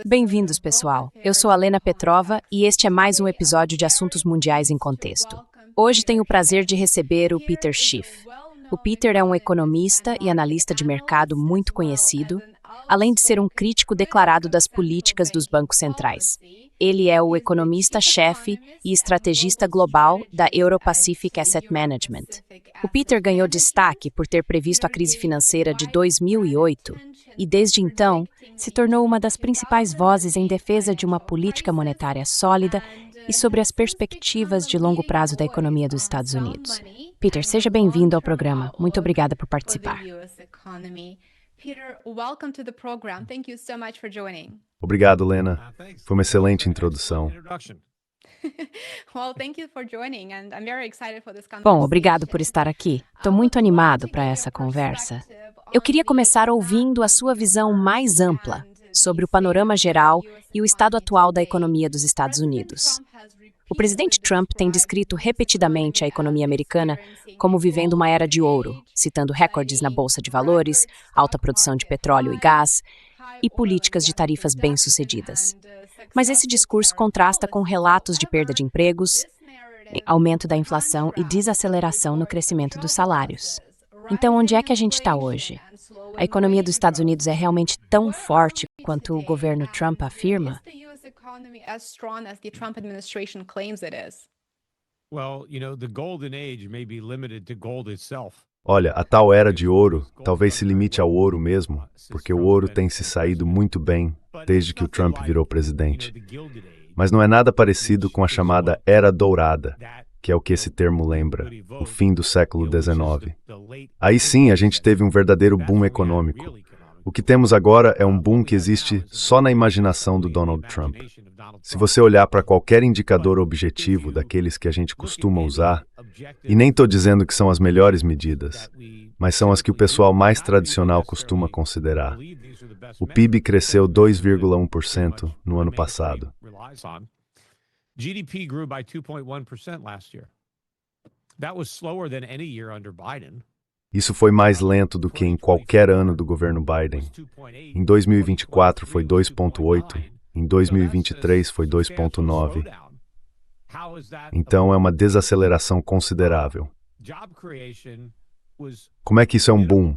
Bem-vindos, pessoal. Eu sou a Lena Petrova e este é mais um episódio de Assuntos Mundiais em Contexto. Hoje tenho o prazer de receber o Peter Schiff. O Peter é um economista e analista de mercado muito conhecido, além de ser um crítico declarado das políticas dos bancos centrais. Ele é o economista-chefe e estrategista global da Euro-Pacific Asset Management. O Peter ganhou destaque por ter previsto a crise financeira de 2008 e, desde então, se tornou uma das principais vozes em defesa de uma política monetária sólida e sobre as perspectivas de longo prazo da economia dos Estados Unidos. Peter, seja bem-vindo ao programa. Muito obrigada por participar. Peter, welcome to the program. Thank you so much for joining. Obrigado, Lena. Foi uma excelente introdução. Well, thank you for joining and I'm very excited for this conversation. Bom, obrigado por estar aqui. Estou muito animado para essa conversa. Eu queria começar ouvindo a sua visão mais ampla sobre o panorama geral e o estado atual da economia dos Estados Unidos. O presidente Trump tem descrito repetidamente a economia americana como vivendo uma era de ouro, citando recordes na bolsa de valores, alta produção de petróleo e gás e políticas de tarifas bem-sucedidas. Mas esse discurso contrasta com relatos de perda de empregos, aumento da inflação e desaceleração no crescimento dos salários. Então, onde é que a gente está hoje? A economia dos Estados Unidos é realmente tão forte quanto o governo Trump afirma? Economy as strong as the Trump administration claims it is. Well, the golden age may be limited to gold itself. Olha, a tal era de ouro talvez se limite ao ouro mesmo, porque o ouro tem se saído muito bem desde que o Trump virou presidente. Mas não é nada parecido com a chamada Era Dourada, que é o que esse termo lembra, o fim do século XIX. Aí sim a gente teve um verdadeiro boom econômico. O que temos agora é um boom que existe só na imaginação do Donald Trump. Se você olhar para qualquer indicador objetivo daqueles que a gente costuma usar, e nem estou dizendo que são as melhores medidas, mas são as que o pessoal mais tradicional costuma considerar. O PIB cresceu 2,1% no ano passado. GDP grew by 2.1% last year. That was slower than any year under Biden. Isso foi mais lento do que em qualquer ano do governo Biden. Em 2024 foi 2,8, em 2023 foi 2,9. Então é uma desaceleração considerável. Como é que isso é um boom?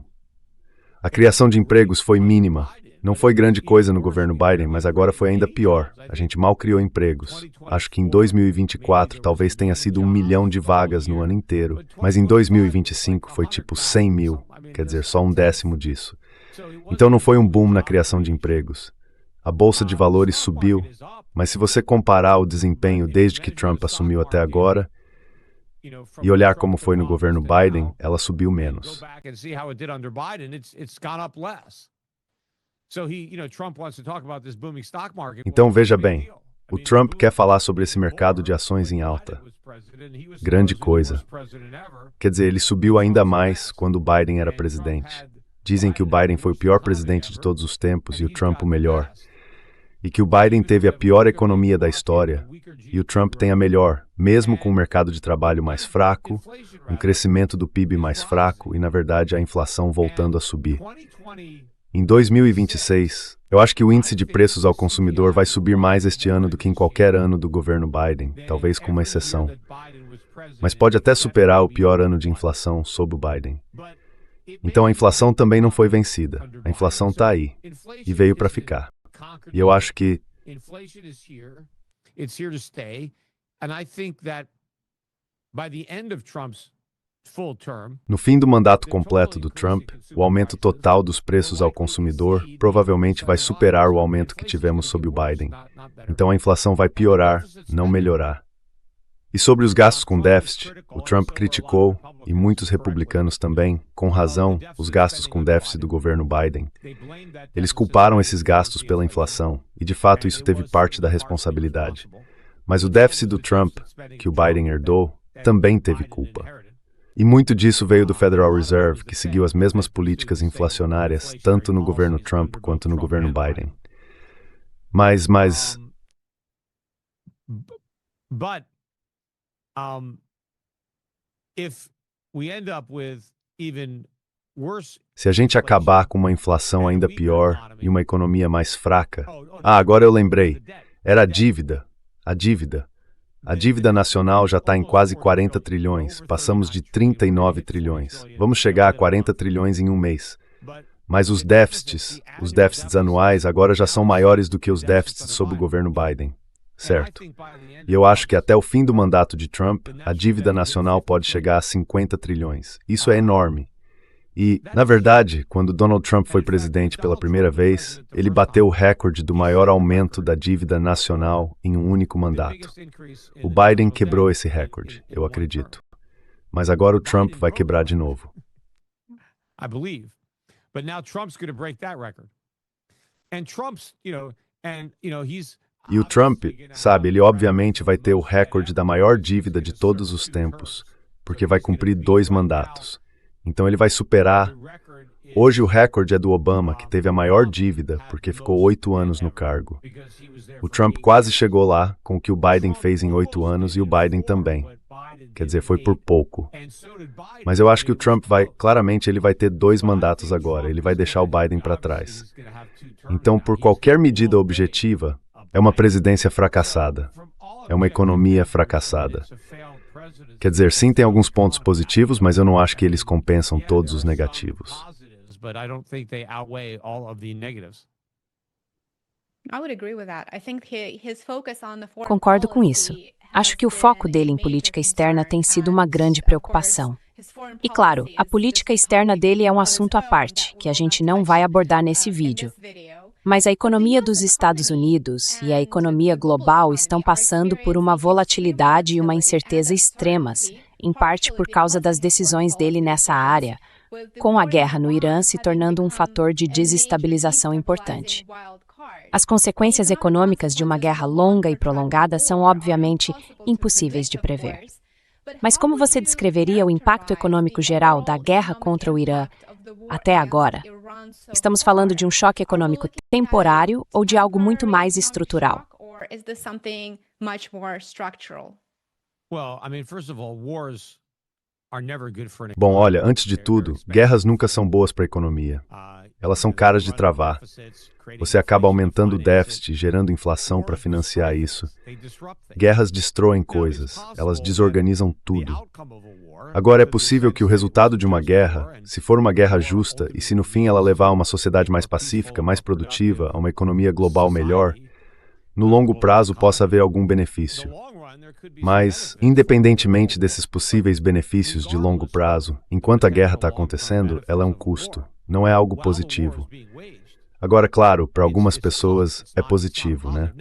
A criação de empregos foi mínima. Não foi grande coisa no governo Biden, mas agora foi ainda pior. A gente mal criou empregos. Acho que em 2024 talvez tenha sido 1 milhão de vagas no ano inteiro, mas em 2025 foi tipo 100 mil, quer dizer, só um décimo disso. Então não foi um boom na criação de empregos. A bolsa de valores subiu, mas se você comparar o desempenho desde que Trump assumiu até agora, e olhar como foi no governo Biden, ela subiu menos. Então veja bem, o Trump quer falar sobre esse mercado de ações em alta. Grande coisa. Quer dizer, ele subiu ainda mais quando o Biden era presidente. Dizem que o Biden foi o pior presidente de todos os tempos e o Trump o melhor. E que o Biden teve a pior economia da história e o Trump tem a melhor, mesmo com um mercado de trabalho mais fraco, um crescimento do PIB mais fraco e, na verdade, a inflação voltando a subir. Em 2026, eu acho que o índice de preços ao consumidor vai subir mais este ano do que em qualquer ano do governo Biden, talvez com uma exceção. Mas pode até superar o pior ano de inflação sob o Biden. Então a inflação também não foi vencida. A inflação está aí e veio para ficar. E eu acho que no fim do mandato completo do Trump, o aumento total dos preços ao consumidor provavelmente vai superar o aumento que tivemos sob o Biden. Então a inflação vai piorar, não melhorar. E sobre os gastos com déficit, o Trump criticou, e muitos republicanos também, com razão, os gastos com déficit do governo Biden. Eles culparam esses gastos pela inflação, e de fato isso teve parte da responsabilidade. Mas o déficit do Trump, que o Biden herdou, também teve culpa. E muito disso veio do Federal Reserve, que seguiu as mesmas políticas inflacionárias, tanto no governo Trump quanto no governo Biden. Mas if we end up with even Se a gente acabar com uma inflação ainda pior e uma economia mais fraca... agora eu lembrei. Era a dívida. A dívida. A dívida nacional já está em quase 40 trilhões. Passamos de 39 trilhões. Vamos chegar a 40 trilhões em um mês. Mas os déficits anuais agora já são maiores do que os déficits sob o governo Biden. Certo. E eu acho que até o fim do mandato de Trump, a dívida nacional pode chegar a 50 trilhões. Isso é enorme. E, na verdade, quando Donald Trump foi presidente pela primeira vez, ele bateu o recorde do maior aumento da dívida nacional em um único mandato. O Biden quebrou esse recorde, eu acredito. Mas agora o Trump vai quebrar de novo. I believe. But now Trump's going to break that record. And Trump's, he's E o Trump, sabe, ele obviamente vai ter o recorde da maior dívida de todos os tempos, porque vai cumprir 2 mandatos. Então ele vai superar... Hoje o recorde é do Obama, que teve a maior dívida, porque ficou 8 anos no cargo. O Trump quase chegou lá, com o que o Biden fez em 8 anos, e o Biden também. Quer dizer, foi por pouco. Mas eu acho que o Trump claramente ele vai ter 2 mandatos agora, ele vai deixar o Biden para trás. Então, por qualquer medida objetiva, é uma presidência fracassada. É uma economia fracassada. Quer dizer, sim, tem alguns pontos positivos, mas eu não acho que eles compensam todos os negativos. Concordo com isso. Acho que o foco dele em política externa tem sido uma grande preocupação. E claro, a política externa dele é um assunto à parte, que a gente não vai abordar nesse vídeo. Mas a economia dos Estados Unidos e a economia global estão passando por uma volatilidade e uma incerteza extremas, em parte por causa das decisões dele nessa área, com a guerra no Irã se tornando um fator de desestabilização importante. As consequências econômicas de uma guerra longa e prolongada são, obviamente, impossíveis de prever. Mas como você descreveria o impacto econômico geral da guerra contra o Irã até agora? Estamos falando de um choque econômico temporário ou de algo muito mais estrutural? Bom, olha, antes de tudo, guerras nunca são boas para a economia. Elas são caras de travar. Você acaba aumentando o déficit, gerando inflação para financiar isso. Guerras destroem coisas, elas desorganizam tudo. Agora, é possível que o resultado de uma guerra, se for uma guerra justa e se no fim ela levar a uma sociedade mais pacífica, mais produtiva, a uma economia global melhor, no longo prazo possa haver algum benefício. Mas, independentemente desses possíveis benefícios de longo prazo, enquanto a guerra está acontecendo, ela é um custo, não é algo positivo. Agora, claro, para algumas pessoas é positivo, né?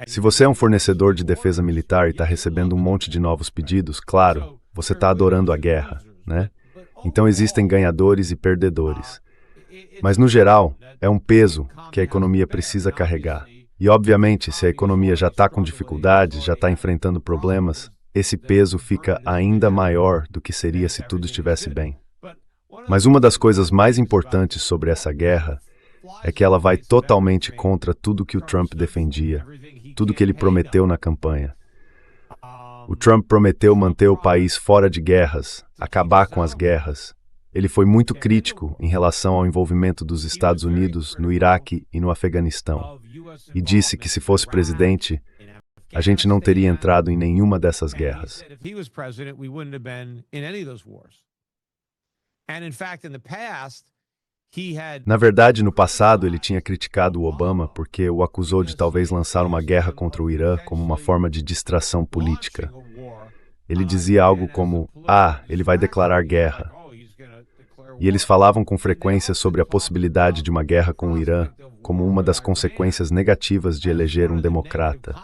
Se você é um fornecedor de defesa militar e está recebendo um monte de novos pedidos, claro, você está adorando a guerra, né? Então existem ganhadores e perdedores. Mas, no geral, é um peso que a economia precisa carregar. E, obviamente, se a economia já está com dificuldades, já está enfrentando problemas, esse peso fica ainda maior do que seria se tudo estivesse bem. Mas uma das coisas mais importantes sobre essa guerra é que ela vai totalmente contra tudo que o Trump defendia, tudo que ele prometeu na campanha. O Trump prometeu manter o país fora de guerras, acabar com as guerras. Ele foi muito crítico em relação ao envolvimento dos Estados Unidos no Iraque e no Afeganistão, e disse que, se fosse presidente, a gente não teria entrado em nenhuma dessas guerras. Na verdade, no passado, ele tinha criticado o Obama porque o acusou de talvez lançar uma guerra contra o Irã como uma forma de distração política. Ele dizia algo como, ele vai declarar guerra. E eles falavam com frequência sobre a possibilidade de uma guerra com o Irã como uma das consequências negativas de eleger um democrata.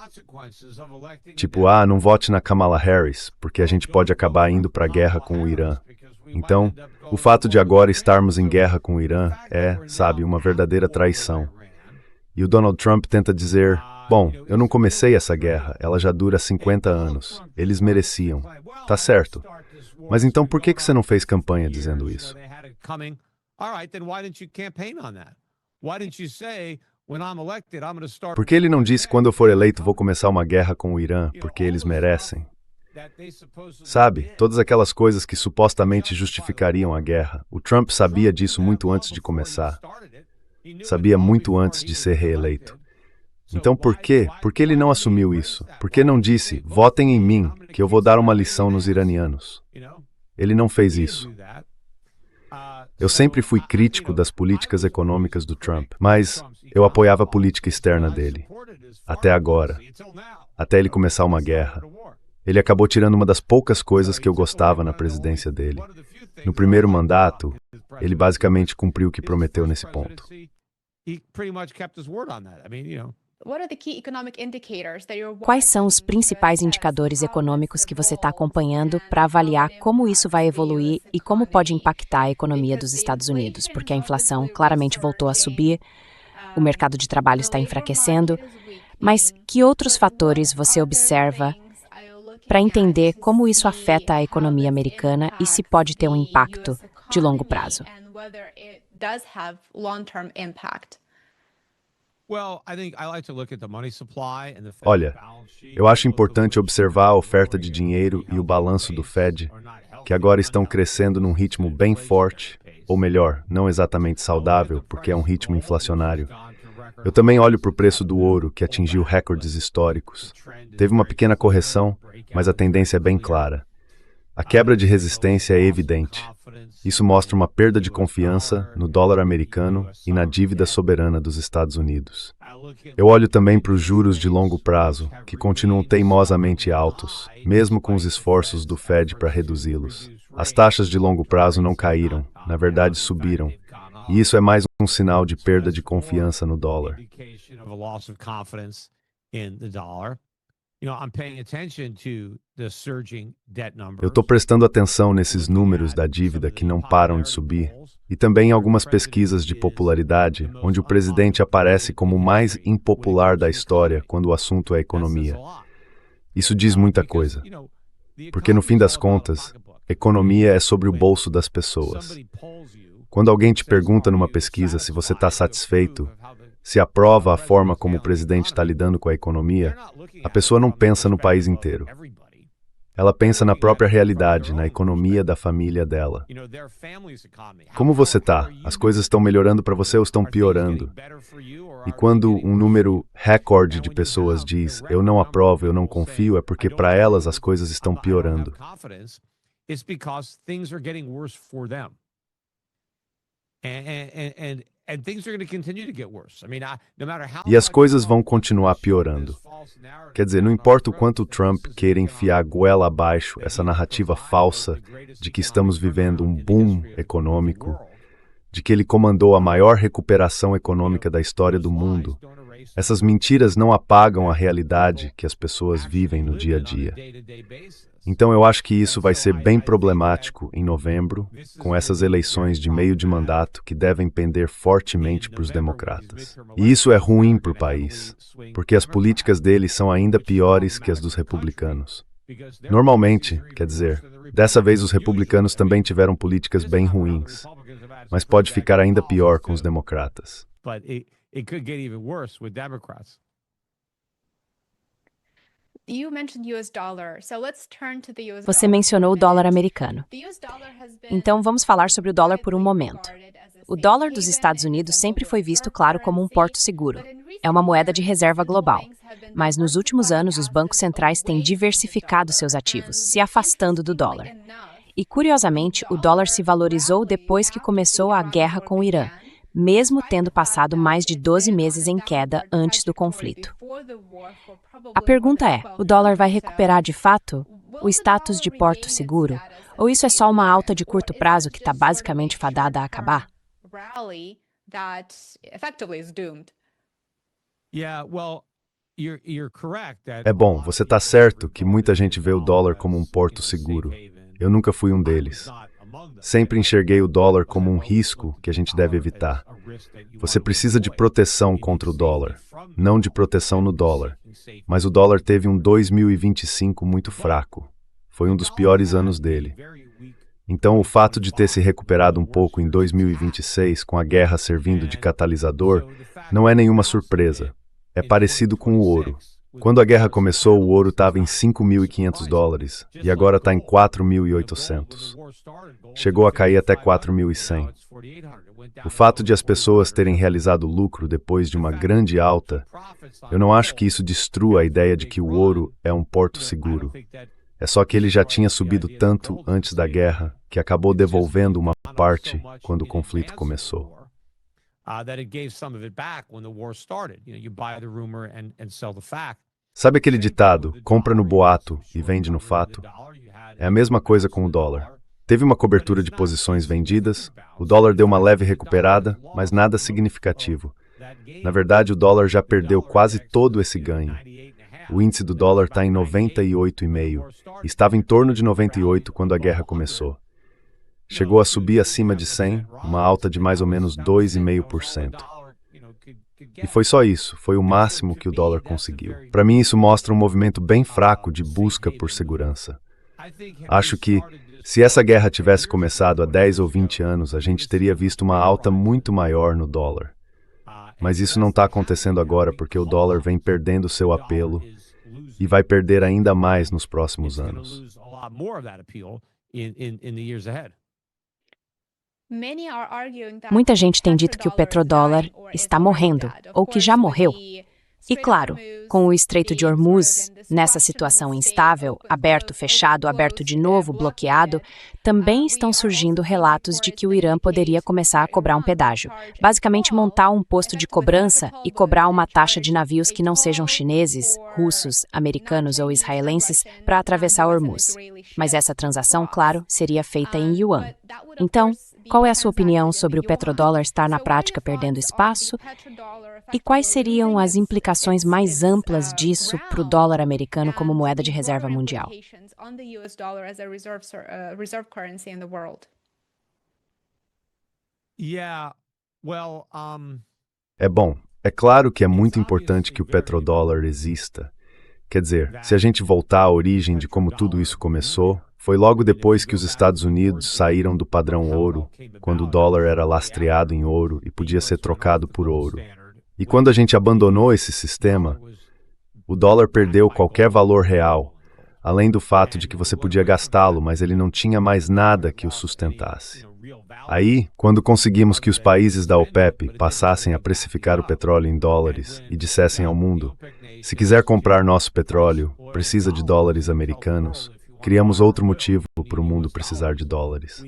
Tipo, não vote na Kamala Harris, porque a gente pode acabar indo para a guerra com o Irã. Então, o fato de agora estarmos em guerra com o Irã é, sabe, uma verdadeira traição. E o Donald Trump tenta dizer, bom, eu não comecei essa guerra, ela já dura 50 anos. Eles mereciam. Tá certo. Mas então por que você não fez campanha dizendo isso? Por que ele não disse, quando eu for eleito, vou começar uma guerra com o Irã, porque eles merecem? Sabe, todas aquelas coisas que supostamente justificariam a guerra. O Trump sabia disso muito antes de começar. Sabia muito antes de ser reeleito. Então por quê? Por que ele não assumiu isso? Por que não disse, votem em mim, que eu vou dar uma lição nos iranianos? Ele não fez isso. Eu sempre fui crítico das políticas econômicas do Trump, mas eu apoiava a política externa dele. Até agora. Até ele começar uma guerra. Ele acabou tirando uma das poucas coisas que eu gostava na presidência dele. No primeiro mandato, ele basicamente cumpriu o que prometeu nesse ponto. Quais são os principais indicadores econômicos que você está acompanhando para avaliar como isso vai evoluir e como pode impactar a economia dos Estados Unidos? Porque a inflação claramente voltou a subir, o mercado de trabalho está enfraquecendo, mas que outros fatores você observa para entender como isso afeta a economia americana e se pode ter um impacto de longo prazo? Olha, eu acho importante observar a oferta de dinheiro e o balanço do Fed, que agora estão crescendo num ritmo bem forte, ou melhor, não exatamente saudável, porque é um ritmo inflacionário. Eu também olho para o preço do ouro, que atingiu recordes históricos. Teve uma pequena correção, mas a tendência é bem clara. A quebra de resistência é evidente. Isso mostra uma perda de confiança no dólar americano e na dívida soberana dos Estados Unidos. Eu olho também para os juros de longo prazo, que continuam teimosamente altos, mesmo com os esforços do Fed para reduzi-los. As taxas de longo prazo não caíram, na verdade subiram, e isso é mais um sinal de perda de confiança no dólar. Eu estou prestando atenção nesses números da dívida que não param de subir, e também em algumas pesquisas de popularidade, onde o presidente aparece como o mais impopular da história quando o assunto é economia. Isso diz muita coisa, porque no fim das contas, economia é sobre o bolso das pessoas. Quando alguém te pergunta numa pesquisa se você está satisfeito, se aprova a forma como o presidente está lidando com a economia, a pessoa não pensa no país inteiro. Ela pensa na própria realidade, na economia da família dela. Como você está? As coisas estão melhorando para você ou estão piorando? E quando um número recorde de pessoas diz, eu não aprovo, eu não confio, é porque para elas as coisas estão piorando. E as coisas vão continuar piorando. Quer dizer, não importa o quanto o Trump queira enfiar a goela abaixo essa narrativa falsa de que estamos vivendo um boom econômico, de que ele comandou a maior recuperação econômica da história do mundo, essas mentiras não apagam a realidade que as pessoas vivem no dia a dia. Então eu acho que isso vai ser bem problemático em novembro, com essas eleições de meio de mandato que devem pender fortemente para os democratas. E isso é ruim para o país, porque as políticas deles são ainda piores que as dos republicanos. Normalmente, quer dizer, dessa vez os republicanos também tiveram políticas bem ruins, mas pode ficar ainda pior com os democratas. Você mencionou o dólar americano. Então vamos falar sobre o dólar por um momento. O dólar dos Estados Unidos sempre foi visto, claro, como um porto seguro. É uma moeda de reserva global. Mas nos últimos anos, os bancos centrais têm diversificado seus ativos, se afastando do dólar. E, curiosamente, o dólar se valorizou depois que começou a guerra com o Irã, mesmo tendo passado mais de 12 meses em queda antes do conflito. A pergunta é, o dólar vai recuperar de fato o status de porto seguro? Ou isso é só uma alta de curto prazo que está basicamente fadada a acabar? É bom, você está certo que muita gente vê o dólar como um porto seguro. Eu nunca fui um deles. Sempre enxerguei o dólar como um risco que a gente deve evitar. Você precisa de proteção contra o dólar, não de proteção no dólar. Mas o dólar teve um 2025 muito fraco. Foi um dos piores anos dele. Então, o fato de ter se recuperado um pouco em 2026, com a guerra servindo de catalisador, não é nenhuma surpresa. É parecido com o ouro. Quando a guerra começou, o ouro estava em $5.500 e agora está em 4.800. Chegou a cair até 4.100. O fato de as pessoas terem realizado lucro depois de uma grande alta, eu não acho que isso destrua a ideia de que o ouro é um porto seguro. É só que ele já tinha subido tanto antes da guerra que acabou devolvendo uma parte quando o conflito começou. Sabe aquele ditado, compra no boato e vende no fato? É a mesma coisa com o dólar. Teve uma cobertura de posições vendidas, o dólar deu uma leve recuperada, mas nada significativo. Na verdade, o dólar já perdeu quase todo esse ganho. O índice do dólar está em 98,5. Estava em torno de 98 quando a guerra começou. Chegou a subir acima de 100, uma alta de mais ou menos 2,5%. E foi só isso, foi o máximo que o dólar conseguiu. Para mim, isso mostra um movimento bem fraco de busca por segurança. Acho que, se essa guerra tivesse começado há 10 ou 20 anos, a gente teria visto uma alta muito maior no dólar. Mas isso não está acontecendo agora porque o dólar vem perdendo seu apelo e vai perder ainda mais nos próximos anos. Muita gente tem dito que o petrodólar está morrendo, ou que já morreu. E claro, com o Estreito de Hormuz, nessa situação instável, aberto, fechado, aberto de novo, bloqueado, também estão surgindo relatos de que o Irã poderia começar a cobrar um pedágio. Basicamente montar um posto de cobrança e cobrar uma taxa de navios que não sejam chineses, russos, americanos ou israelenses para atravessar Hormuz. Mas essa transação, claro, seria feita em yuan. Então, qual é a sua opinião sobre o petrodólar estar na prática perdendo espaço? E quais seriam as implicações mais amplas disso para o dólar americano como moeda de reserva mundial? É bom, é claro que é muito importante que o petrodólar exista. Quer dizer, se a gente voltar à origem de como tudo isso começou, foi logo depois que os Estados Unidos saíram do padrão ouro, quando o dólar era lastreado em ouro e podia ser trocado por ouro. E quando a gente abandonou esse sistema, o dólar perdeu qualquer valor real, além do fato de que você podia gastá-lo, mas ele não tinha mais nada que o sustentasse. Aí, quando conseguimos que os países da OPEP passassem a precificar o petróleo em dólares e dissessem ao mundo, se quiser comprar nosso petróleo, precisa de dólares americanos, criamos outro motivo para o mundo precisar de dólares.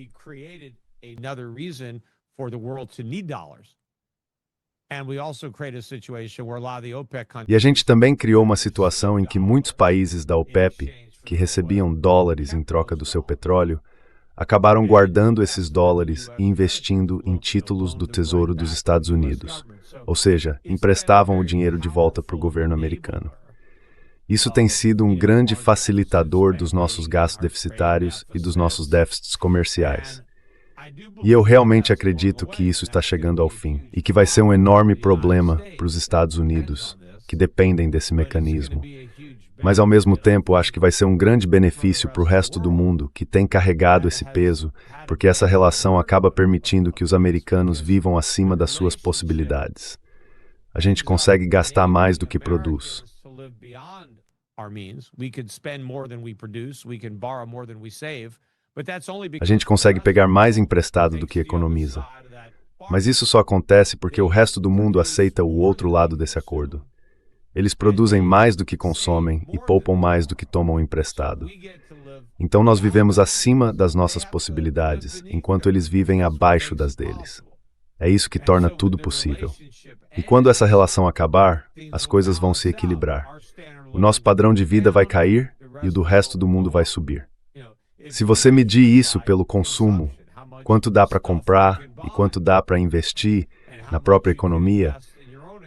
E a gente também criou uma situação em que muitos países da OPEP, que recebiam dólares em troca do seu petróleo, acabaram guardando esses dólares e investindo em títulos do Tesouro dos Estados Unidos, ou seja, emprestavam o dinheiro de volta para o governo americano. Isso tem sido um grande facilitador dos nossos gastos deficitários e dos nossos déficits comerciais. E eu realmente acredito que isso está chegando ao fim e que vai ser um enorme problema para os Estados Unidos, que dependem desse mecanismo. Mas, ao mesmo tempo, acho que vai ser um grande benefício para o resto do mundo que tem carregado esse peso, porque essa relação acaba permitindo que os americanos vivam acima das suas possibilidades. A gente consegue gastar mais do que produz. A gente consegue pegar mais emprestado do que economiza. Mas isso só acontece porque o resto do mundo aceita o outro lado desse acordo. Eles produzem mais do que consomem e poupam mais do que tomam emprestado. Então nós vivemos acima das nossas possibilidades, enquanto eles vivem abaixo das deles. É isso que torna tudo possível. E quando essa relação acabar, as coisas vão se equilibrar. O nosso padrão de vida vai cair e o do resto do mundo vai subir. Se você medir isso pelo consumo, quanto dá para comprar e quanto dá para investir na própria economia,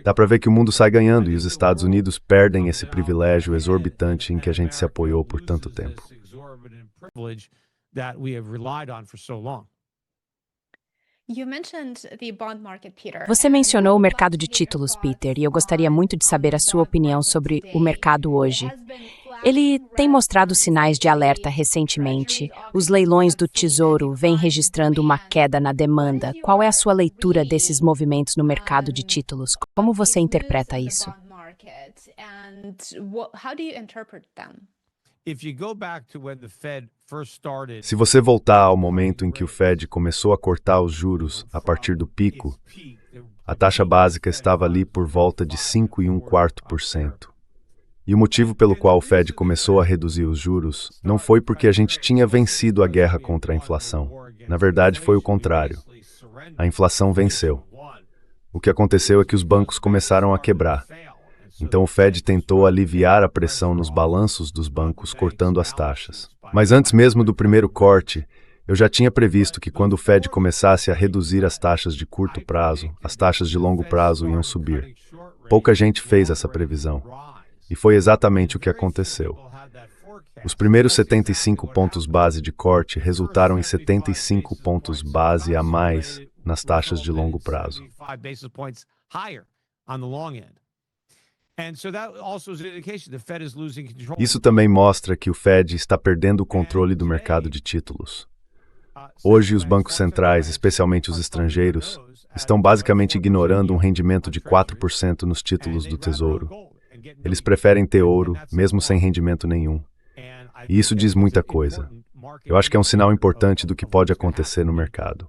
dá para ver que o mundo sai ganhando e os Estados Unidos perdem esse privilégio exorbitante em que a gente se apoiou por tanto tempo. Você mencionou o mercado de títulos, Peter, e eu gostaria muito de saber a sua opinião sobre o mercado hoje. Ele tem mostrado sinais de alerta recentemente. Os leilões do Tesouro vêm registrando uma queda na demanda. Qual é a sua leitura desses movimentos no mercado de títulos? Como você interpreta isso? market, and how do you interpret them? If you go back to when the Fed first started, Se você voltar ao momento em que o Fed começou a cortar os juros a partir do pico, a taxa básica estava ali por volta de 5,25%. E o motivo pelo qual o Fed começou a reduzir os juros não foi porque a gente tinha vencido a guerra contra a inflação. Na verdade, foi o contrário. A inflação venceu. O que aconteceu é que os bancos começaram a quebrar. Então o Fed tentou aliviar a pressão nos balanços dos bancos cortando as taxas. Mas antes mesmo do primeiro corte, eu já tinha previsto que quando o Fed começasse a reduzir as taxas de curto prazo, as taxas de longo prazo iam subir. Pouca gente fez essa previsão. E foi exatamente o que aconteceu. Os primeiros 75 pontos base de corte resultaram em 75 pontos base a mais nas taxas de longo prazo. Isso também mostra que o Fed está perdendo o controle do mercado de títulos. Hoje, os bancos centrais, especialmente os estrangeiros, estão basicamente ignorando um rendimento de 4% nos títulos do Tesouro. Eles preferem ter ouro, mesmo sem rendimento nenhum. E isso diz muita coisa. Eu acho que é um sinal importante do que pode acontecer no mercado.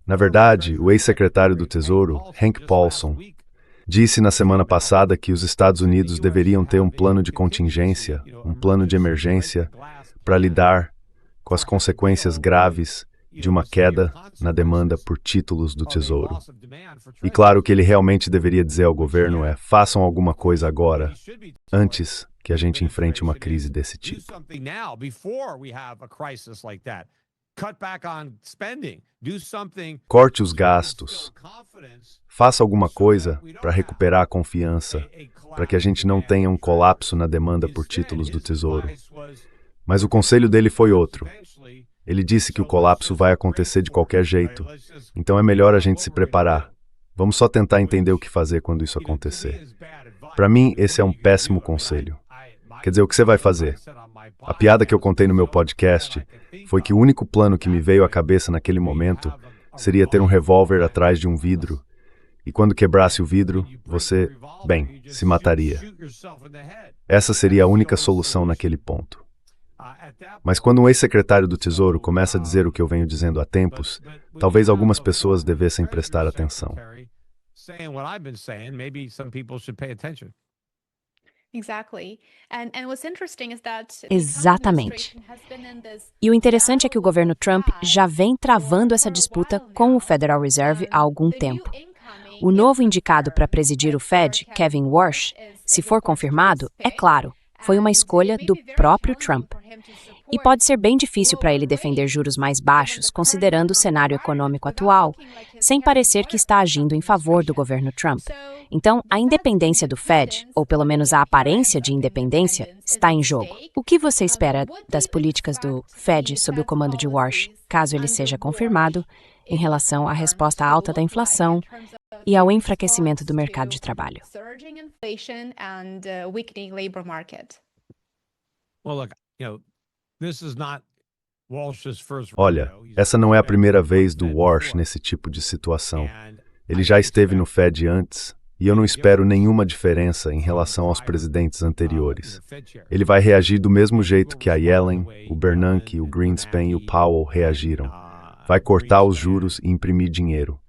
Na verdade, o ex-secretário do Tesouro, Hank Paulson, disse na semana passada que os Estados Unidos deveriam ter um plano de contingência, um plano de emergência, para lidar com as consequências graves de uma queda na demanda por títulos do Tesouro. E claro, o que ele realmente deveria dizer ao governo é: façam alguma coisa agora, antes que a gente enfrente uma crise desse tipo. Corte os gastos. Faça alguma coisa para recuperar a confiança, para que a gente não tenha um colapso na demanda por títulos do Tesouro. Mas o conselho dele foi outro. Ele disse que o colapso vai acontecer de qualquer jeito, então é melhor a gente se preparar. Vamos só tentar entender o que fazer quando isso acontecer. Para mim, esse é um péssimo conselho. Quer dizer, o que você vai fazer? A piada que eu contei no meu podcast foi que o único plano que me veio à cabeça naquele momento seria ter um revólver atrás de um vidro, e quando quebrasse o vidro, você, bem, se mataria. Essa seria a única solução naquele ponto. Mas quando um ex-secretário do Tesouro começa a dizer o que eu venho dizendo há tempos, talvez algumas pessoas devessem prestar atenção. Exatamente. E o interessante é que o governo Trump já vem travando essa disputa com o Federal Reserve há algum tempo. O novo indicado para presidir o Fed, Kevin Warsh, se for confirmado, é claro, foi uma escolha do próprio Trump. E pode ser bem difícil para ele defender juros mais baixos, considerando o cenário econômico atual, sem parecer que está agindo em favor do governo Trump. Então, a independência do Fed, ou pelo menos a aparência de independência, está em jogo. O que você espera das políticas do Fed sob o comando de Warsh, caso ele seja confirmado, em relação à resposta alta da inflação e ao enfraquecimento do mercado de trabalho? Olha, essa não é a primeira vez do Warsh nesse tipo de situação. Ele já esteve no Fed antes, e eu não espero nenhuma diferença em relação aos presidentes anteriores. Ele vai reagir do mesmo jeito que a Yellen, o Bernanke, o Greenspan e o Powell reagiram. Vai cortar os juros e imprimir dinheiro.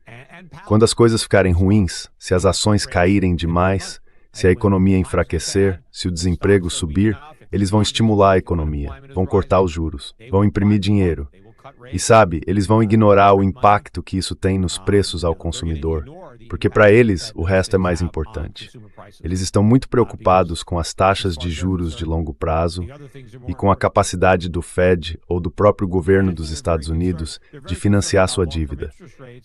Quando as coisas ficarem ruins, se as ações caírem demais, se a economia enfraquecer, se o desemprego subir, eles vão estimular a economia, vão cortar os juros, vão imprimir dinheiro. E sabe, eles vão ignorar o impacto que isso tem nos preços ao consumidor, porque para eles o resto é mais importante. Eles estão muito preocupados com as taxas de juros de longo prazo e com a capacidade do Fed ou do próprio governo dos Estados Unidos de financiar sua dívida.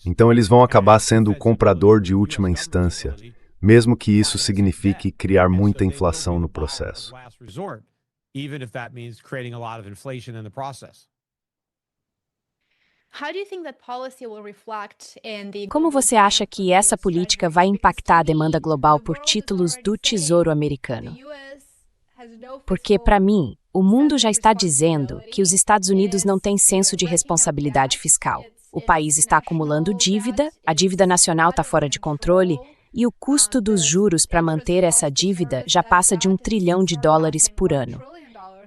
Então eles vão acabar sendo o comprador de última instância, mesmo que isso signifique criar muita inflação no processo. Como você acha que essa política vai impactar a demanda global por títulos do Tesouro americano? Porque, para mim, o mundo já está dizendo que os Estados Unidos não têm senso de responsabilidade fiscal. O país está acumulando dívida, a dívida nacional está fora de controle, E o custo dos juros para manter essa dívida já passa de $1 trilhão por ano.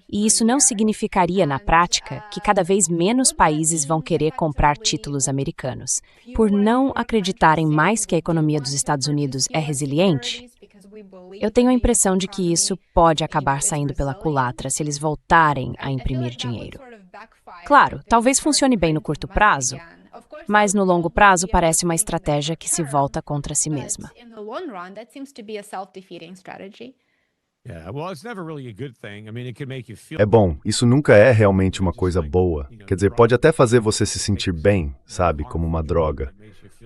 E isso não significaria, na prática, que cada vez menos países vão querer comprar títulos americanos, por não acreditarem mais que a economia dos Estados Unidos é resiliente? Eu tenho a impressão de que isso pode acabar saindo pela culatra se eles voltarem a imprimir dinheiro. Claro, talvez funcione bem no curto prazo, mas no longo prazo parece uma estratégia que se volta contra si mesma. É bom, isso nunca é realmente uma coisa boa. Quer dizer, pode até fazer você se sentir bem, sabe, como uma droga.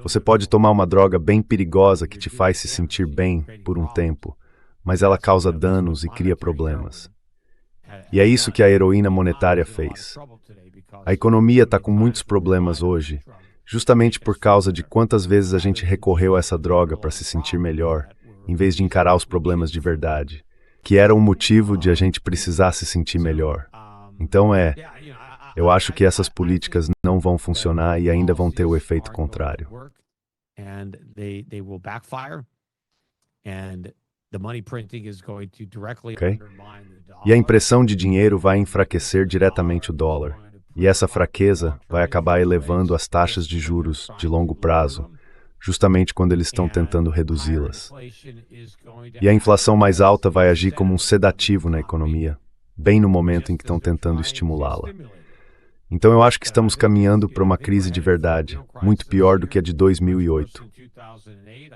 Você pode tomar uma droga bem perigosa que te faz se sentir bem por um tempo, mas ela causa danos e cria problemas. E é isso que a heroína monetária fez. A economia está com muitos problemas hoje, justamente por causa de quantas vezes a gente recorreu a essa droga para se sentir melhor, em vez de encarar os problemas de verdade, que era um motivo de a gente precisar se sentir melhor. Então eu acho que essas políticas não vão funcionar e ainda vão ter o efeito contrário. Okay? E a impressão de dinheiro vai enfraquecer diretamente o dólar. E essa fraqueza vai acabar elevando as taxas de juros de longo prazo, justamente quando eles estão tentando reduzi-las. E a inflação mais alta vai agir como um sedativo na economia, bem no momento em que estão tentando estimulá-la. Então eu acho que estamos caminhando para uma crise de verdade, muito pior do que a de 2008.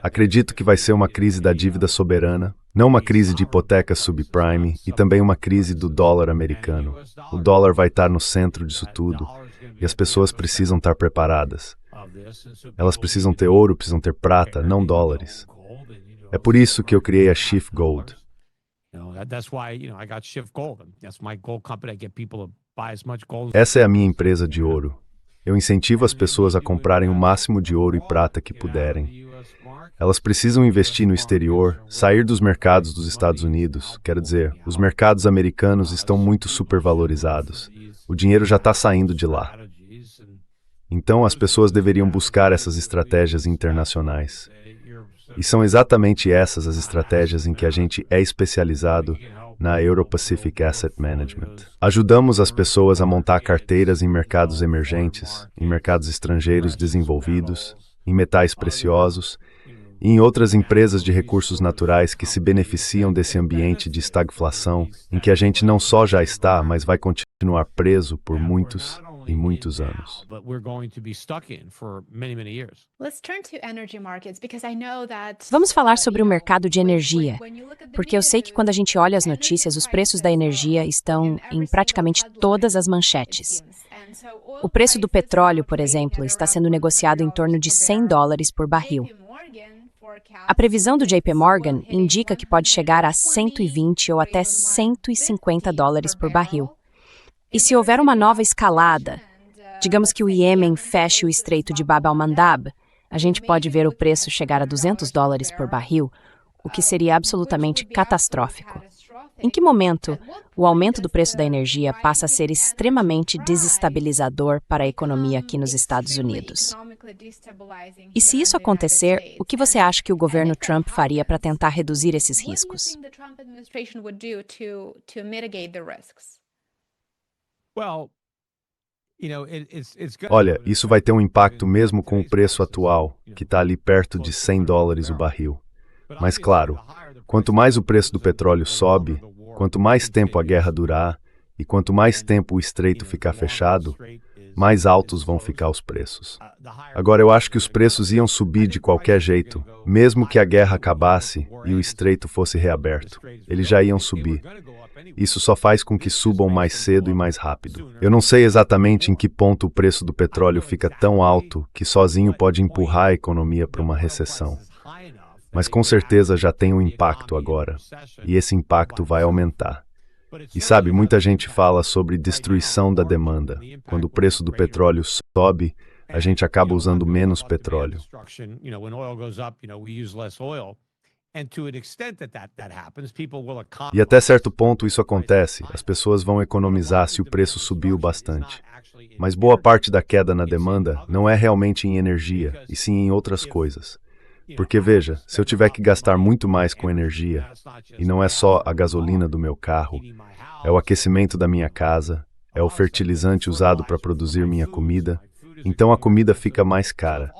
Acredito que vai ser uma crise da dívida soberana, não uma crise de hipotecas subprime e também uma crise do dólar americano. O dólar vai estar no centro disso tudo e as pessoas precisam estar preparadas. Elas precisam ter ouro, precisam ter prata, não dólares. É por isso que eu criei a Schiff Gold. Essa é a minha empresa de ouro. Eu incentivo as pessoas a comprarem o máximo de ouro e prata que puderem. Elas precisam investir no exterior, sair dos mercados dos Estados Unidos. Quero dizer, os mercados americanos estão muito supervalorizados. O dinheiro já está saindo de lá. Então as pessoas deveriam buscar essas estratégias internacionais. E são exatamente essas as estratégias em que a gente é especializado na Euro-Pacific Asset Management. Ajudamos as pessoas a montar carteiras em mercados emergentes, em mercados estrangeiros desenvolvidos, em metais preciosos e em outras empresas de recursos naturais que se beneficiam desse ambiente de estagflação em que a gente não só já está, mas vai continuar preso por muitos e muitos anos. Vamos falar sobre o mercado de energia, porque eu sei que quando a gente olha as notícias, os preços da energia estão em praticamente todas as manchetes. O preço do petróleo, por exemplo, está sendo negociado em torno de $100 por barril. A previsão do JP Morgan indica que pode chegar a 120 ou até $150 por barril. E se houver uma nova escalada, digamos que o Iêmen feche o Estreito de Bab al-Mandab, a gente pode ver o preço chegar a $200 por barril, o que seria absolutamente catastrófico. Em que momento o aumento do preço da energia passa a ser extremamente desestabilizador para a economia aqui nos Estados Unidos? E se isso acontecer, o que você acha que o governo Trump faria para tentar reduzir esses riscos? Olha, isso vai ter um impacto mesmo com o preço atual, que está ali perto de $100 o barril. Mas claro, quanto mais o preço do petróleo sobe, quanto mais tempo a guerra durar e quanto mais tempo o estreito ficar fechado, mais altos vão ficar os preços. Agora, eu acho que os preços iam subir de qualquer jeito, mesmo que a guerra acabasse e o estreito fosse reaberto. Eles já iam subir. Isso só faz com que subam mais cedo e mais rápido. Eu não sei exatamente em que ponto o preço do petróleo fica tão alto que sozinho pode empurrar a economia para uma recessão. Mas com certeza já tem um impacto agora, e esse impacto vai aumentar. E sabe, muita gente fala sobre destruição da demanda. Quando o preço do petróleo sobe, a gente acaba usando menos petróleo. E até certo ponto isso acontece, as pessoas vão economizar se o preço subiu bastante. Mas boa parte da queda na demanda não é realmente em energia, e sim em outras coisas. Porque veja, se eu tiver que gastar muito mais com energia, e não é só a gasolina do meu carro, é o aquecimento da minha casa, é o fertilizante usado para produzir minha comida, então a comida fica mais cara.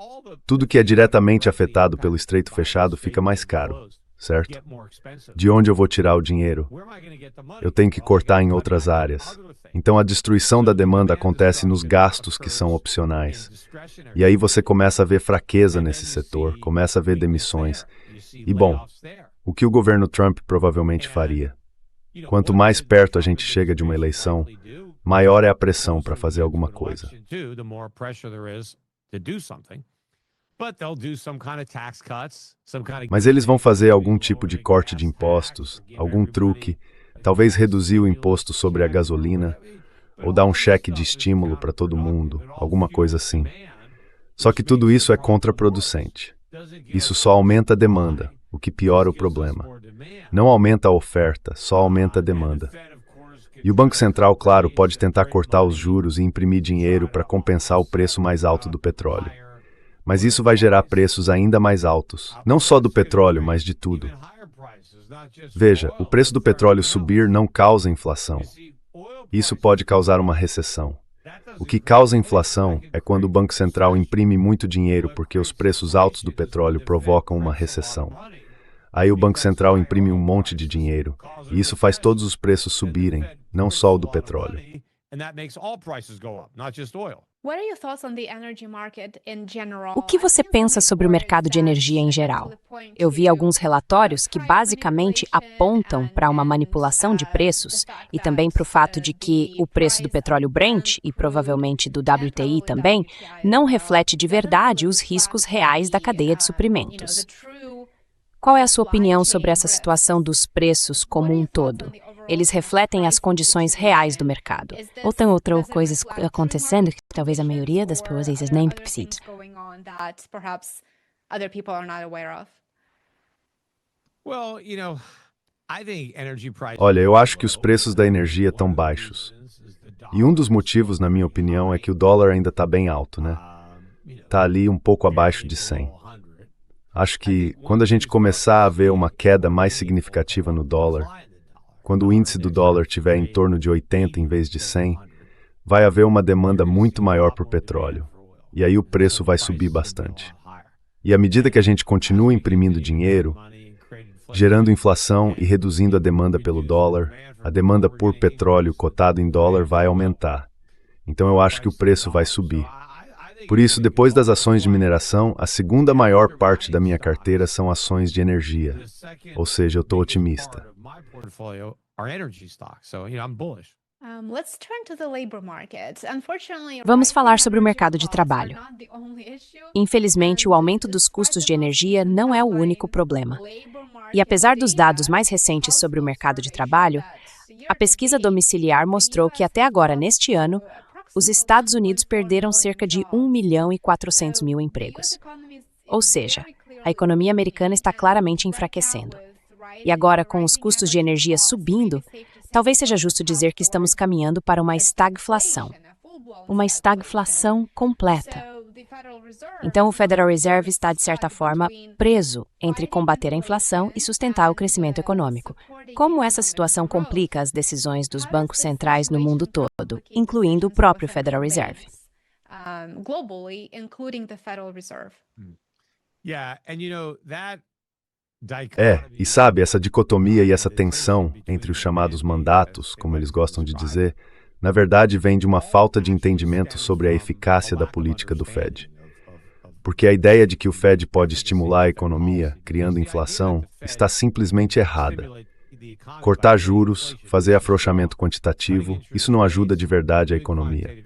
Tudo que é diretamente afetado pelo estreito fechado fica mais caro, certo? De onde eu vou tirar o dinheiro? Eu tenho que cortar em outras áreas. Então a destruição da demanda acontece nos gastos que são opcionais. E aí você começa a ver fraqueza nesse setor, começa a ver demissões. E bom, o que o governo Trump provavelmente faria? Quanto mais perto a gente chega de uma eleição, maior é a pressão para fazer alguma coisa. Mas eles vão fazer algum tipo de corte de impostos, algum truque, talvez reduzir o imposto sobre a gasolina, ou dar um cheque de estímulo para todo mundo, alguma coisa assim. Só que tudo isso é contraproducente. Isso só aumenta a demanda, o que piora o problema. Não aumenta a oferta, só aumenta a demanda. E o Banco Central, claro, pode tentar cortar os juros e imprimir dinheiro para compensar o preço mais alto do petróleo. Mas isso vai gerar preços ainda mais altos, não só do petróleo, mas de tudo. Veja, o preço do petróleo subir não causa inflação. Isso pode causar uma recessão. O que causa inflação é quando o Banco Central imprime muito dinheiro porque os preços altos do petróleo provocam uma recessão. Aí o Banco Central imprime um monte de dinheiro, e isso faz todos os preços subirem, não só o do petróleo. O que você pensa sobre o mercado de energia em geral? Eu vi alguns relatórios que basicamente apontam para uma manipulação de preços e também para o fato de que o preço do petróleo Brent, e provavelmente do WTI também, não reflete de verdade os riscos reais da cadeia de suprimentos. Qual é a sua opinião sobre essa situação dos preços como um todo? Eles refletem as condições reais do mercado? Ou tem outras coisas acontecendo que talvez a maioria das pessoas nem precise? Olha, eu acho que os preços da energia estão baixos. E um dos motivos, na minha opinião, é que o dólar ainda está bem alto, né? Está ali um pouco abaixo de 100. Acho que quando a gente começar a ver uma queda mais significativa no dólar, quando o índice do dólar estiver em torno de 80 em vez de 100, vai haver uma demanda muito maior por petróleo. E aí o preço vai subir bastante. E à medida que a gente continua imprimindo dinheiro, gerando inflação e reduzindo a demanda pelo dólar, a demanda por petróleo cotado em dólar vai aumentar. Então eu acho que o preço vai subir. Por isso, depois das ações de mineração, a segunda maior parte da minha carteira são ações de energia. Ou seja, eu estou otimista. Vamos falar sobre o mercado de trabalho. Infelizmente, o aumento dos custos de energia não é o único problema. E apesar dos dados mais recentes sobre o mercado de trabalho, a pesquisa domiciliar mostrou que até agora, neste ano, os Estados Unidos perderam cerca de 1.400.000 empregos. Ou seja, a economia americana está claramente enfraquecendo. E agora, com os custos de energia subindo, talvez seja justo dizer que estamos caminhando para uma estagflação. Uma estagflação completa. Então, o Federal Reserve está, de certa forma, preso entre combater a inflação e sustentar o crescimento econômico. Como essa situação complica as decisões dos bancos centrais no mundo todo, incluindo o próprio Federal Reserve? E sabe, essa dicotomia e essa tensão entre os chamados mandatos, como eles gostam de dizer, na verdade vem de uma falta de entendimento sobre a eficácia da política do Fed. Porque a ideia de que o Fed pode estimular a economia, criando inflação, está simplesmente errada. Cortar juros, fazer afrouxamento quantitativo, isso não ajuda de verdade a economia.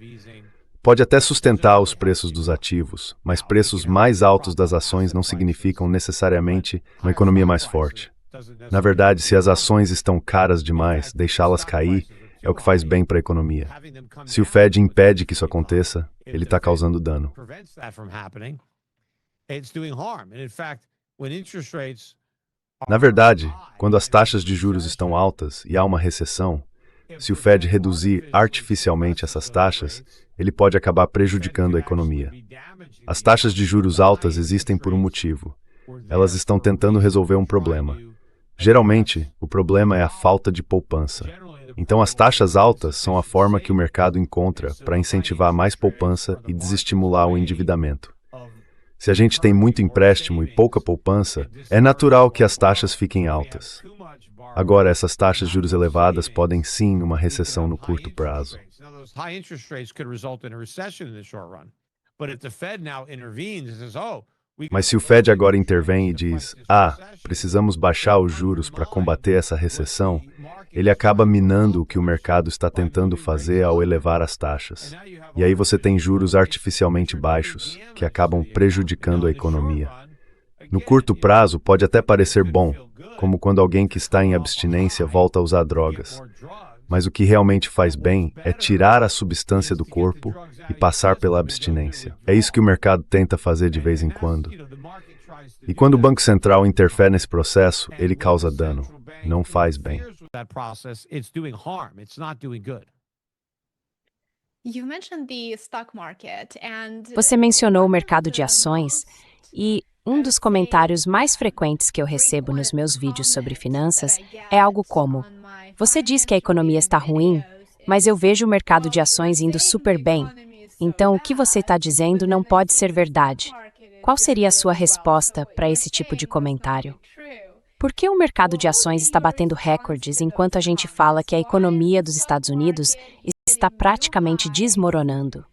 Pode até sustentar os preços dos ativos, mas preços mais altos das ações não significam necessariamente uma economia mais forte. Na verdade, se as ações estão caras demais, deixá-las cair é o que faz bem para a economia. Se o Fed impede que isso aconteça, ele está causando dano. Na verdade, quando as taxas de juros estão altas e há uma recessão, se o Fed reduzir artificialmente essas taxas, ele pode acabar prejudicando a economia. As taxas de juros altas existem por um motivo. Elas estão tentando resolver um problema. Geralmente, o problema é a falta de poupança. Então, as taxas altas são a forma que o mercado encontra para incentivar mais poupança e desestimular o endividamento. Se a gente tem muito empréstimo e pouca poupança, é natural que as taxas fiquem altas. Agora, essas taxas de juros elevadas podem sim uma recessão no curto prazo. Mas se o Fed agora intervém e diz, precisamos baixar os juros para combater essa recessão, ele acaba minando o que o mercado está tentando fazer ao elevar as taxas. E aí você tem juros artificialmente baixos, que acabam prejudicando a economia. No curto prazo, pode até parecer bom, como quando alguém que está em abstinência volta a usar drogas. Mas o que realmente faz bem é tirar a substância do corpo e passar pela abstinência. É isso que o mercado tenta fazer de vez em quando. E quando o Banco Central interfere nesse processo, ele causa dano, não faz bem. Você mencionou o mercado de ações e um dos comentários mais frequentes que eu recebo nos meus vídeos sobre finanças é algo como: você diz que a economia está ruim, mas eu vejo o mercado de ações indo super bem. Então, o que você está dizendo não pode ser verdade. Qual seria a sua resposta para esse tipo de comentário? Por que o mercado de ações está batendo recordes enquanto a gente fala que a economia dos Estados Unidos está praticamente desmoronando?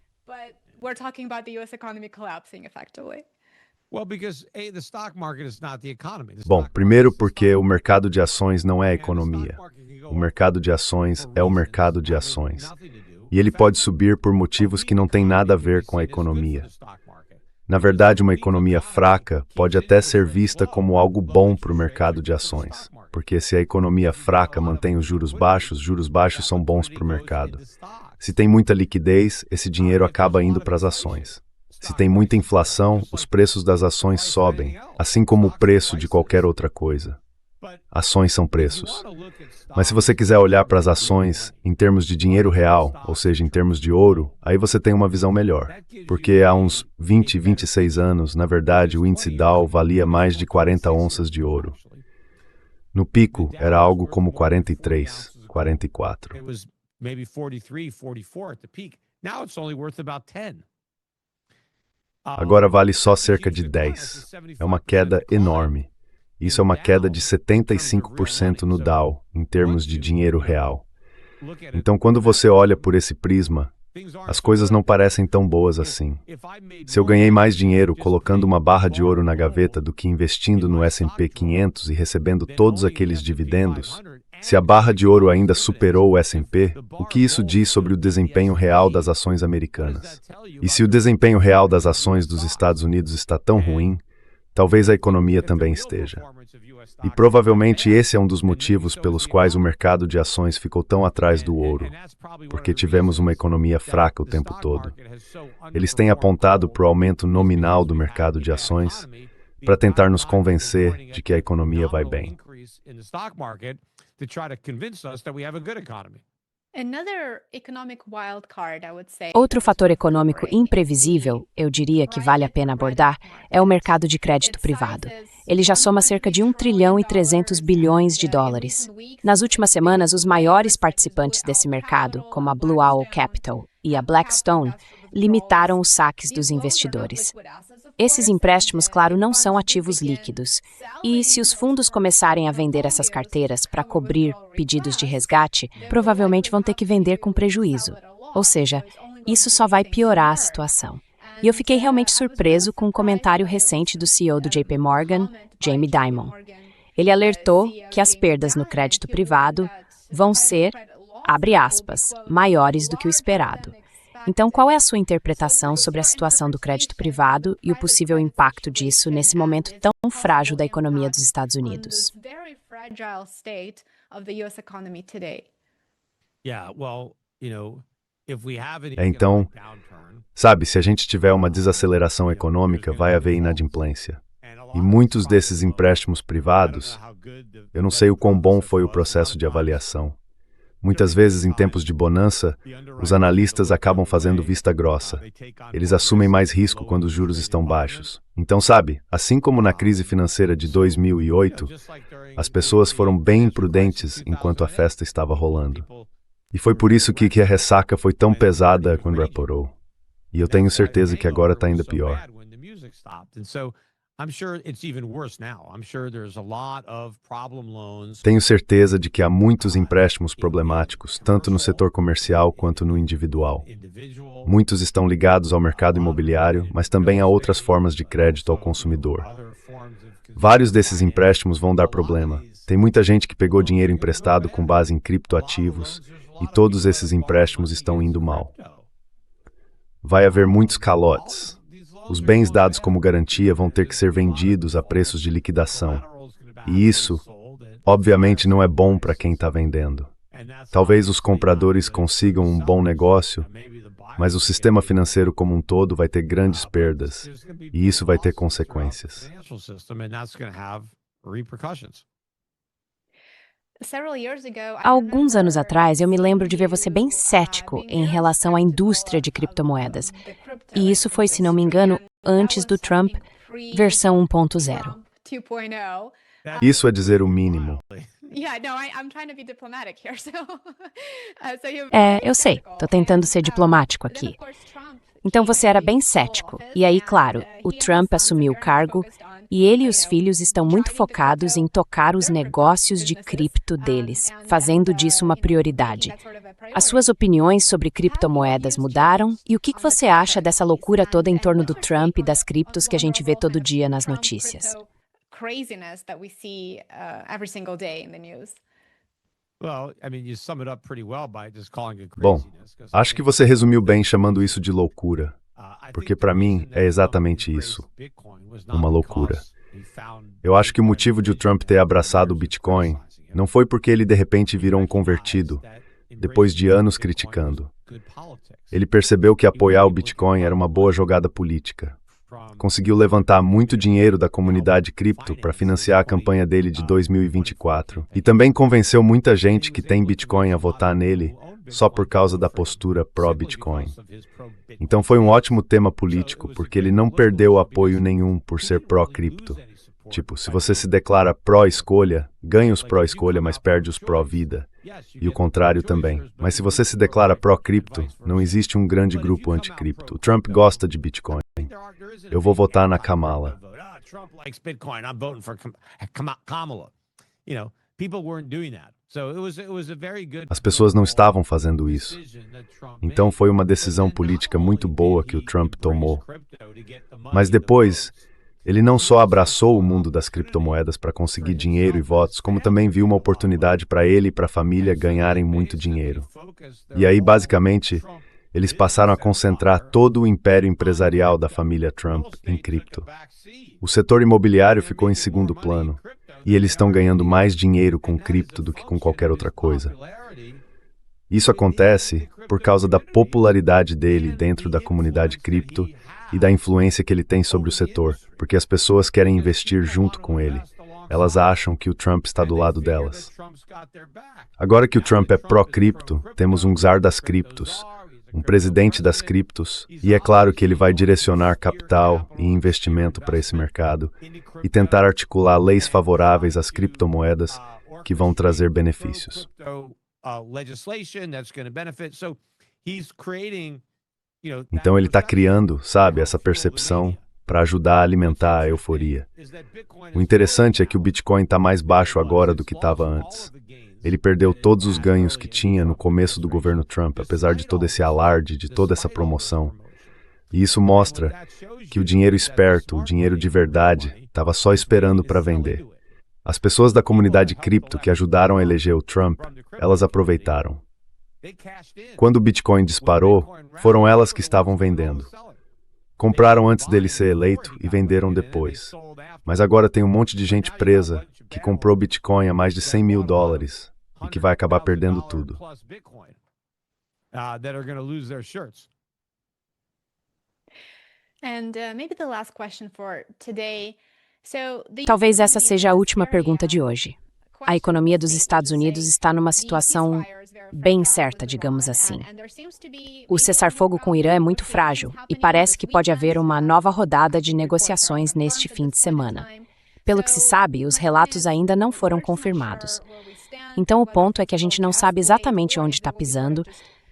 Bom, primeiro porque o mercado de ações não é a economia. O mercado de ações é o mercado de ações. E ele pode subir por motivos que não têm nada a ver com a economia. Na verdade, uma economia fraca pode até ser vista como algo bom para o mercado de ações. Porque se a economia fraca mantém os juros baixos são bons para o mercado. Se tem muita liquidez, esse dinheiro acaba indo para as ações. Se tem muita inflação, os preços das ações sobem, assim como o preço de qualquer outra coisa. Ações são preços. Mas se você quiser olhar para as ações em termos de dinheiro real, ou seja, em termos de ouro, aí você tem uma visão melhor. Porque há uns 20, 26 anos, na verdade, o índice Dow valia mais de 40 onças de ouro. No pico, era algo como 43, 44. Agora vale só cerca de 10. É uma queda enorme. Isso é uma queda de 75% no Dow, em termos de dinheiro real. Então, quando você olha por esse prisma, as coisas não parecem tão boas assim. Se eu ganhei mais dinheiro colocando uma barra de ouro na gaveta do que investindo no S&P 500 e recebendo todos aqueles dividendos, se a barra de ouro ainda superou o S&P, o que isso diz sobre o desempenho real das ações americanas? E se o desempenho real das ações dos Estados Unidos está tão ruim, talvez a economia também esteja. E provavelmente esse é um dos motivos pelos quais o mercado de ações ficou tão atrás do ouro, porque tivemos uma economia fraca o tempo todo. Eles têm apontado para o aumento nominal do mercado de ações para tentar nos convencer de que a economia vai bem. Outro fator econômico imprevisível, eu diria que vale a pena abordar, é o mercado de crédito privado. Ele já soma cerca de 1 trilhão e 300 bilhões de dólares. Nas últimas semanas, os maiores participantes desse mercado, como a Blue Owl Capital e a Blackstone, limitaram os saques dos investidores. Esses empréstimos, claro, não são ativos líquidos. E se os fundos começarem a vender essas carteiras para cobrir pedidos de resgate, provavelmente vão ter que vender com prejuízo. Ou seja, isso só vai piorar a situação. E eu fiquei realmente surpreso com um comentário recente do CEO do JP Morgan, Jamie Dimon. Ele alertou que as perdas no crédito privado vão ser, abre aspas, maiores do que o esperado. Então, qual é a sua interpretação sobre a situação do crédito privado e o possível impacto disso nesse momento tão frágil da economia dos Estados Unidos? Então, sabe, se a gente tiver uma desaceleração econômica, vai haver inadimplência. E muitos desses empréstimos privados, eu não sei o quão bom foi o processo de avaliação, Muitas vezes, em tempos de bonança, os analistas acabam fazendo vista grossa. Eles assumem mais risco quando os juros estão baixos. Então, sabe, assim como na crise financeira de 2008, as pessoas foram bem imprudentes enquanto a festa estava rolando. E foi por isso que a ressaca foi tão pesada quando reporou. E eu tenho certeza que agora está ainda pior. Tenho certeza de que há muitos empréstimos problemáticos, tanto no setor comercial quanto no individual. Muitos estão ligados ao mercado imobiliário, mas também a outras formas de crédito ao consumidor. Vários desses empréstimos vão dar problema. Tem muita gente que pegou dinheiro emprestado com base em criptoativos, e todos esses empréstimos estão indo mal. Vai haver muitos calotes. Os bens dados como garantia vão ter que ser vendidos a preços de liquidação. E isso, obviamente, não é bom para quem está vendendo. Talvez os compradores consigam um bom negócio, mas o sistema financeiro como um todo vai ter grandes perdas, e isso vai ter consequências. Há alguns anos atrás, eu me lembro de ver você bem cético em relação à indústria de criptomoedas. E isso foi, se não me engano, antes do Trump, versão 1.0. Isso é dizer o mínimo. Eu sei, estou tentando ser diplomático aqui. Então você era bem cético. E aí, claro, o Trump assumiu o cargo e ele e os filhos estão muito focados em tocar os negócios de cripto deles, fazendo disso uma prioridade. As suas opiniões sobre criptomoedas mudaram? E o que você acha dessa loucura toda em torno do Trump e das criptos que a gente vê todo dia nas notícias? Bom, acho que você resumiu bem chamando isso de loucura, porque para mim é exatamente isso, uma loucura. Eu acho que o motivo de o Trump ter abraçado o Bitcoin não foi porque ele de repente virou um convertido, depois de anos criticando. Ele percebeu que apoiar o Bitcoin era uma boa jogada política. Conseguiu levantar muito dinheiro da comunidade cripto para financiar a campanha dele de 2024. E também convenceu muita gente que tem Bitcoin a votar nele só por causa da postura pró-Bitcoin. Então foi um ótimo tema político, porque ele não perdeu apoio nenhum por ser pró-cripto. Tipo, se você se declara pró-escolha, ganha os pró-escolha, mas perde os pró-vida. E o contrário também. Mas se você se declara pró-cripto, não existe um grande grupo anti-cripto. O Trump gosta de Bitcoin. Eu vou votar na Kamala. As pessoas não estavam fazendo isso. Então foi uma decisão política muito boa que o Trump tomou. Mas depois, ele não só abraçou o mundo das criptomoedas para conseguir dinheiro e votos, como também viu uma oportunidade para ele e para a família ganharem muito dinheiro. E aí, basicamente, eles passaram a concentrar todo o império empresarial da família Trump em cripto. O setor imobiliário ficou em segundo plano, e eles estão ganhando mais dinheiro com cripto do que com qualquer outra coisa. Isso acontece por causa da popularidade dele dentro da comunidade cripto e da influência que ele tem sobre o setor, porque as pessoas querem investir junto com ele. Elas acham que o Trump está do lado delas. Agora que o Trump é pró-cripto, temos um czar das criptos, um presidente das criptos, e é claro que ele vai direcionar capital e investimento para esse mercado e tentar articular leis favoráveis às criptomoedas que vão trazer benefícios. Então ele está criando, sabe, essa percepção para ajudar a alimentar a euforia. O interessante é que o Bitcoin está mais baixo agora do que estava antes. Ele perdeu todos os ganhos que tinha no começo do governo Trump, apesar de todo esse alarde, de toda essa promoção. E isso mostra que o dinheiro esperto, o dinheiro de verdade, estava só esperando para vender. As pessoas da comunidade cripto que ajudaram a eleger o Trump, elas aproveitaram. Quando o Bitcoin disparou, foram elas que estavam vendendo. Compraram antes dele ser eleito e venderam depois. Mas agora tem um monte de gente presa que comprou Bitcoin a mais de $100 mil e que vai acabar perdendo tudo. Talvez essa seja a última pergunta de hoje. a economia dos Estados Unidos está numa situação bem certa, digamos assim. O cessar-fogo com o Irã é muito frágil e parece que pode haver uma nova rodada de negociações neste fim de semana. Pelo que se sabe, os relatos ainda não foram confirmados. Então, o ponto é que a gente não sabe exatamente onde está pisando,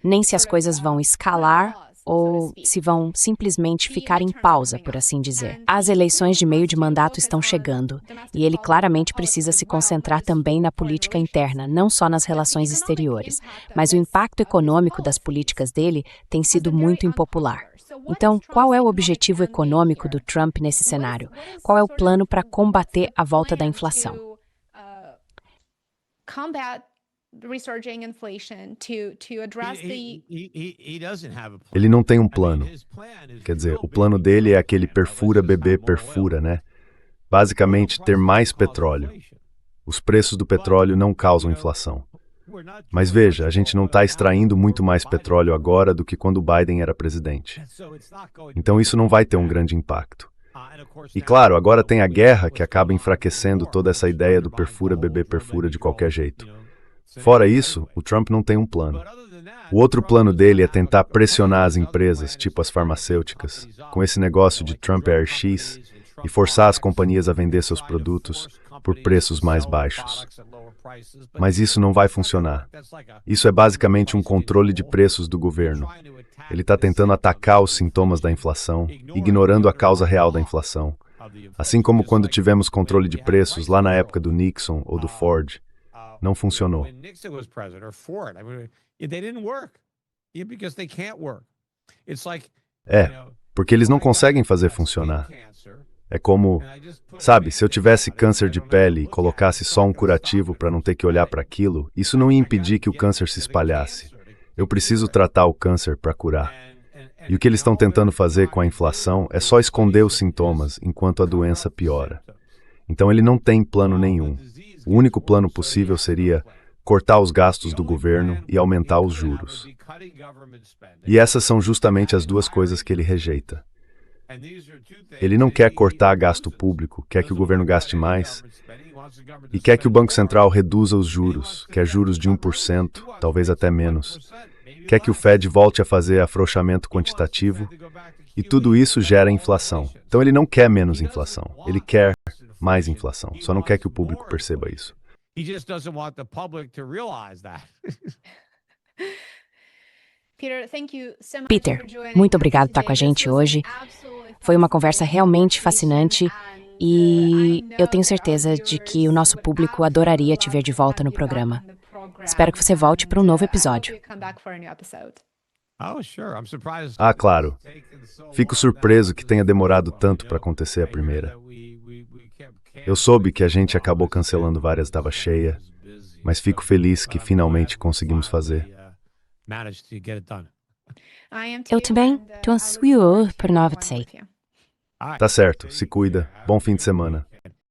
nem se as coisas vão escalar ou se vão simplesmente ficar em pausa, por assim dizer. As eleições de meio de mandato estão chegando, e ele claramente precisa se concentrar também na política interna, não só nas relações exteriores. Mas o impacto econômico das políticas dele tem sido muito impopular. Então, qual é o objetivo econômico do Trump nesse cenário? Qual é o plano para combater a volta da inflação? Ele não tem um plano. Quer dizer, o plano dele é aquele perfura, bebê, perfura, né? Basicamente, ter mais petróleo. Os preços do petróleo não causam inflação. Mas veja, a gente não está extraindo muito mais petróleo agora do que quando o Biden era presidente. Então isso não vai ter um grande impacto. E claro, agora tem a guerra que acaba enfraquecendo toda essa ideia do perfura, bebê, perfura de qualquer jeito. Fora isso, o Trump não tem um plano. O outro plano dele é tentar pressionar as empresas, tipo as farmacêuticas, com esse negócio de Trump Air X, e forçar as companhias a vender seus produtos por preços mais baixos. Mas isso não vai funcionar. Isso é basicamente um controle de preços do governo. Ele está tentando atacar os sintomas da inflação, ignorando a causa real da inflação. Assim como quando tivemos controle de preços lá na época do Nixon ou do Ford. Não funcionou. Porque eles não conseguem fazer funcionar. É como, sabe, se eu tivesse câncer de pele e colocasse só um curativo para não ter que olhar para aquilo, isso não ia impedir que o câncer se espalhasse. Eu preciso tratar o câncer para curar. E o que eles estão tentando fazer com a inflação é só esconder os sintomas enquanto a doença piora. Então ele não tem plano nenhum. O único plano possível seria cortar os gastos do governo e aumentar os juros. E essas são justamente as duas coisas que ele rejeita. Ele não quer cortar gasto público, quer que o governo gaste mais, e quer que o Banco Central reduza os juros, quer juros de 1%, talvez até menos. Quer que o Fed volte a fazer afrouxamento quantitativo, e tudo isso gera inflação. Então ele não quer menos inflação, ele quer mais inflação, só não quer que o público perceba isso. Peter, muito obrigado por estar com a gente hoje. Foi uma conversa realmente fascinante e eu tenho certeza de que o nosso público adoraria te ver de volta no programa. Espero que você volte para um novo episódio. Ah, claro. Fico surpreso que tenha demorado tanto para acontecer a primeira. Eu soube que a gente acabou cancelando várias, estava cheia, mas fico feliz que finalmente conseguimos fazer. Eu também estou ansioso por novidades. Tá certo, se cuida. Bom fim de semana.